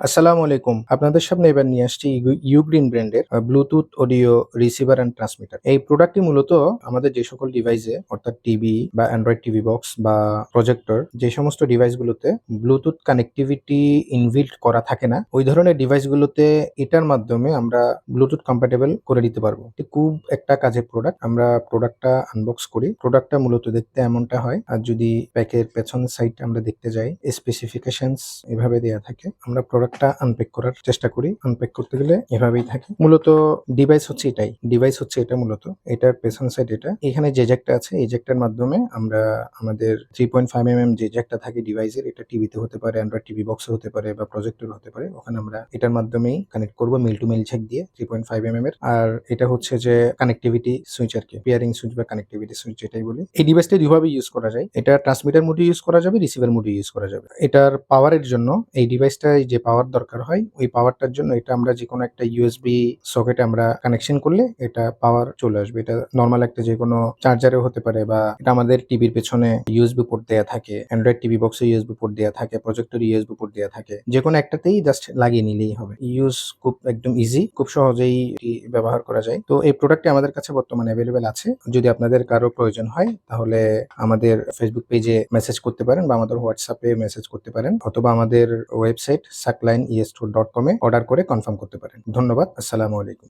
আসসালামু আলাইকুম। আপনাদের সামনে এবার নিয়ে আসছি ইউগ্রিন ব্র্যান্ডের Bluetooth audio receiver and transmitter. এই প্রোডাক্টটি মূলত আমাদের যে সকল ডিভাইসে অর্থাৎ টিভি বা অ্যান্ড্রয়েড টিভি বক্স বা প্রজেক্টর যে সমস্ত ডিভাইসগুলোতে ব্লুটুথ কানেক্টিভিটি ইনবিল্ট করা থাকে না, ওই ধরনের ডিভাইসগুলোতে এটার মাধ্যমে আমরা ব্লুটুথ কম্প্যাটেবল করে দিতে পারবো। এটি খুব একটা কাজের প্রোডাক্ট। আমরা প্রোডাক্টটা আনবক্স করি। প্রোডাক্টটা মূলত দেখতে এমনটা হয়। আর যদি প্যাকের পেছন সাইড আমরা দেখতে যাই, স্পেসিফিকেশনস এভাবে দেয়া থাকে। আমরা প্রোডাক্টটা আনপ্যাক করার চেষ্টা করি। আনপ্যাক করতে গেলে এভাবেই থাকে। মূলত ডিভাইস হচ্ছে এটাই। ডিভাইস হচ্ছে এটা মূলত। এটার পেছন সাইড এটা। এখানে যে জ্যাকটা আছে, এই জ্যাকটার মাধ্যমে আমরা আমাদের 3.5 যে জ্যাকটা থাকে ডিভাইসের, এটা টিভিতে হতে পারে, অ্যান্ড্রয়েড টিভি বক্সে হতে পারে বা প্রজেক্টর হতে পারে। ওখানে আমরা এটার মাধ্যমেই কানেক্ট করব মিল টু মিল জ্যাক দিয়ে 3.5 এর। আর এটা হচ্ছে যে কানেক্টিভিটি সুইচ আর কি। পেয়ারিং সুইচ বা কানেক্টিভিটি সুইচ এটাই বলি। এই ডিভাইসটা দুইভাবে ইউজ করা যায়। এটা ট্রান্সমিটার মোডে ইউজ করা যাবে, রিসিভার মোডে ইউজ করা যাবে। এটার পাওয়ারের জন্য এই ডিভাইসটায় যে পাওয়ার দরকার হয়, ওই পাওয়ারটার জন্য এটা আমরা যেকোনো একটা ইউএসবি সকেটে আমরা কানেকশন করলে এটা পাওয়ার চলে আসবে। এটা নরমাল একটা যেকোনো চার্জারেও হতে পারে বা এটা আমাদের টিভির পেছনে ইউএসবি পোর্ট দেয়া থাকে, অ্যান্ড্রয়েড টিভি বক্সে ইউএসবি পোর্ট দেয়া থাকে, প্রজেক্টর ইউএসবি পোর্ট দেয়া থাকে। যেকোনো একটাতেই জাস্ট লাগিয়ে নিলেই হবে। ইউজ খুব একদম ইজি, খুব সহজেই এটি ব্যবহার করা যায়। তো এই প্রোডাক্টটি আমাদের কাছে বর্তমানে অ্যাভেলেবেল আছে। যদি আপনাদের কারো প্রয়োজন হয় তাহলে আমাদের ফেসবুক পেজে মেসেজ করতে পারেন বা আমাদের হোয়াটসঅ্যাপে মেসেজ করতে পারেন, অথবা আমাদের ওয়েবসাইট sucklinees2.com এ অর্ডার করে কনফার্ম করতে পারেন। ধন্যবাদ। আসসালামু আলাইকুম।